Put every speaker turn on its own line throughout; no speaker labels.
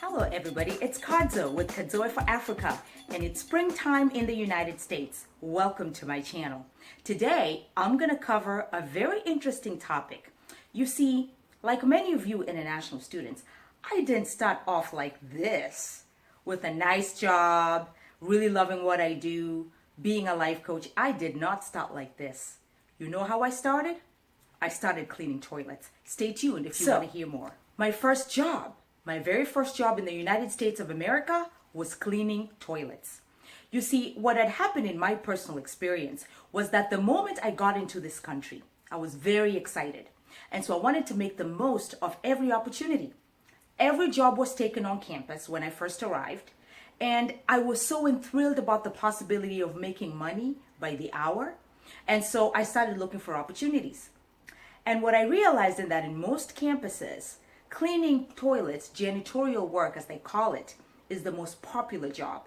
Hello everybody, it's Kadzo with Kadzoe for Africa, and it's springtime in the United States. Welcome to my channel. Today, I'm going to cover a very interesting topic. You see, like many of you international students, I didn't start off like this, with a nice job, really loving what I do, being a life coach. I did not start like this. You know how I started? I started cleaning toilets. Stay tuned if you want to hear more. My very first job in the United States of America was cleaning toilets. You see, what had happened in my personal experience was that the moment I got into this country, I was very excited. And so I wanted to make the most of every opportunity. Every job was taken on campus when I first arrived, and I was so enthralled about the possibility of making money by the hour. And so I started looking for opportunities. And what I realized is that in most campuses, cleaning toilets, janitorial work as they call it, is the most popular job.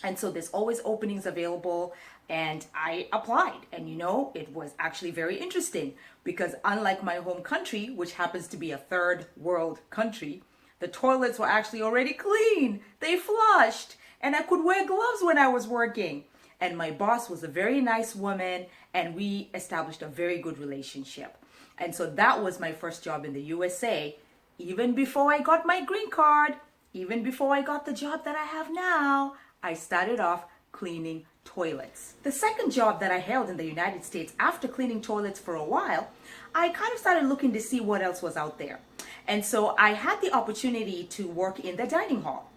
And so there's always openings available, and I applied. And you know, it was actually very interesting because unlike my home country, which happens to be a third world country, the toilets were actually already clean. They flushed, and I could wear gloves when I was working. And my boss was a very nice woman, and we established a very good relationship. And so that was my first job in the USA, even before I got my green card, even before I got the job that I have now. I started off cleaning toilets. The second job that I held in the United States after cleaning toilets for a while, I kind of started looking to see what else was out there. And so I had the opportunity to work in the dining hall.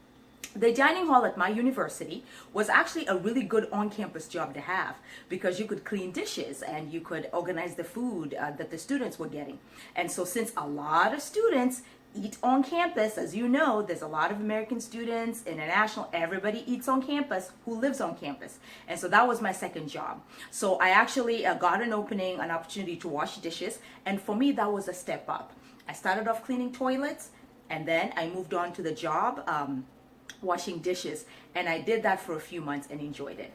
The dining hall at my university was actually a really good on-campus job to have because you could clean dishes and you could organize the food that the students were getting. And so since a lot of students eat on campus, as you know, there's a lot of American students, international, everybody eats on campus who lives on campus. And so that was my second job. So I actually got an opportunity to wash dishes. And for me, that was a step up. I started off cleaning toilets, and then I moved on to the job washing dishes, and I did that for a few months and enjoyed it.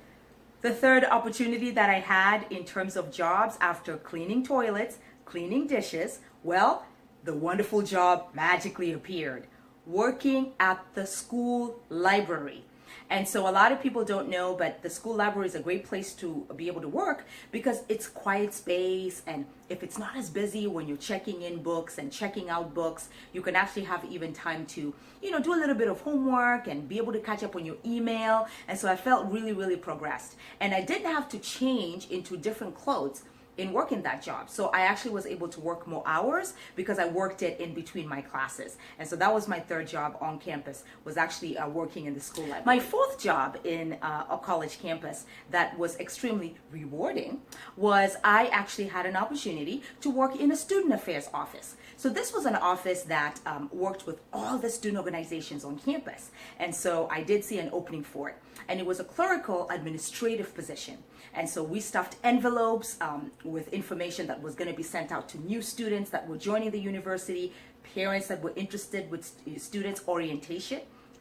The third opportunity that I had in terms of jobs after cleaning toilets, cleaning dishes, well, the wonderful job magically appeared, working at the school library. And so a lot of people don't know, but the school library is a great place to be able to work because it's quiet space, and if it's not as busy when you're checking in books and checking out books, you can actually have even time to, do a little bit of homework and be able to catch up on your email. And so I felt really, really progressed. And I didn't have to change into different clothes in working that job. So I actually was able to work more hours because I worked it in between my classes. And so that was my third job on campus, was actually working in the school library. My fourth job in a college campus that was extremely rewarding was I actually had an opportunity to work in a student affairs office. So this was an office that worked with all the student organizations on campus. And so I did see an opening for it. And it was a clerical administrative position. And so we stuffed envelopes with information that was going to be sent out to new students that were joining the university, parents that were interested with students' orientation.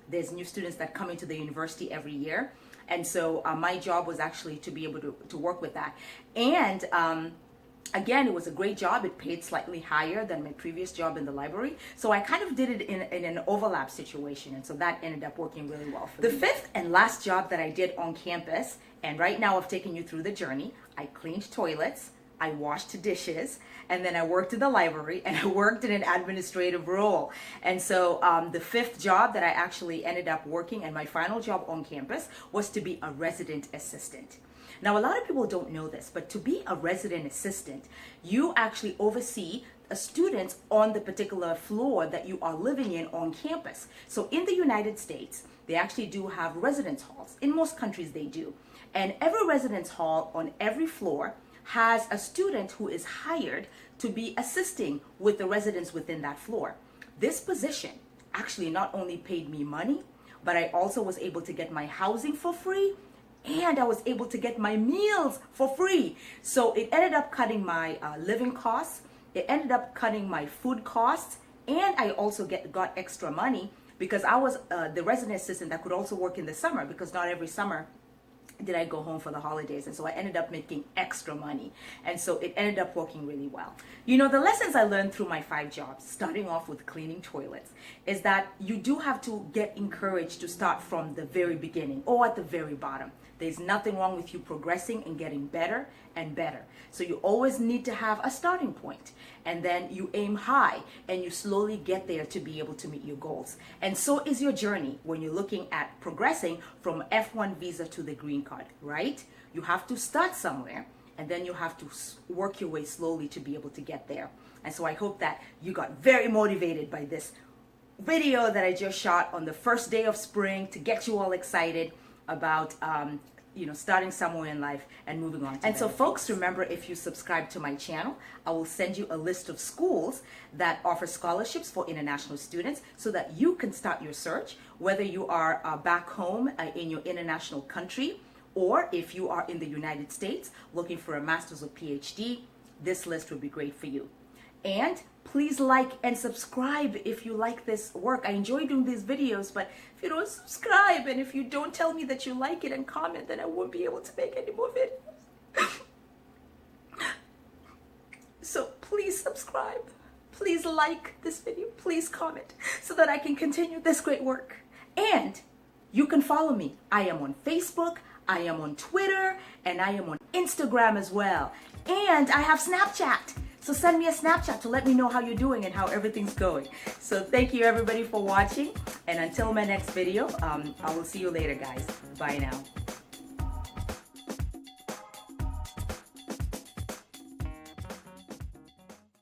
There's new students that come into the university every year. And so my job was actually to be able to work with that. And again, it was a great job. It paid slightly higher than my previous job in the library. So I kind of did it in an overlap situation. And so that ended up working really well for me. The fifth and last job that I did on campus, and right now I've taken you through the journey. I cleaned toilets, I washed dishes, and then I worked in the library, and I worked in an administrative role. And so the fifth job that I actually ended up working, and my final job on campus, was to be a resident assistant. Now, a lot of people don't know this, but to be a resident assistant, you actually oversee students on the particular floor that you are living in on campus. So in the United States, they actually do have residence halls. In most countries, they do. And every residence hall on every floor has a student who is hired to be assisting with the residents within that floor. This position actually not only paid me money, but I also was able to get my housing for free, and I was able to get my meals for free. So it ended up cutting my living costs, it ended up cutting my food costs, and I also got extra money because I was the resident assistant that could also work in the summer, because not every summer did I go home for the holidays. And so I ended up making extra money. And so it ended up working really well. You know, the lessons I learned through my 5 jobs, starting off with cleaning toilets, is that you do have to get encouraged to start from the very beginning or at the very bottom. There's nothing wrong with you progressing and getting better and better. So you always need to have a starting point, and then you aim high and you slowly get there to be able to meet your goals. And so is your journey when you're looking at progressing from F-1 visa to the green card, right? You have to start somewhere, and then you have to work your way slowly to be able to get there. And so I hope that you got very motivated by this video that I just shot on the first day of spring to get you all excited about starting somewhere in life and moving on to and so folks, remember, if you subscribe to my channel, I will send you a list of schools that offer scholarships for international students so that you can start your search, whether you are back home in your international country, or if you are in the United States looking for a master's or PhD. This list would be great for you. And please like and subscribe if you like this work. I enjoy doing these videos, but if you don't subscribe and if you don't tell me that you like it and comment, then I won't be able to make any more videos. So please subscribe. Please like this video. Please comment so that I can continue this great work. And you can follow me. I am on Facebook, I am on Twitter, and I am on Instagram as well. And I have Snapchat. So send me a Snapchat to let me know how you're doing and how everything's going. So thank you everybody for watching. And until my next video, I will see you later, guys. Bye now.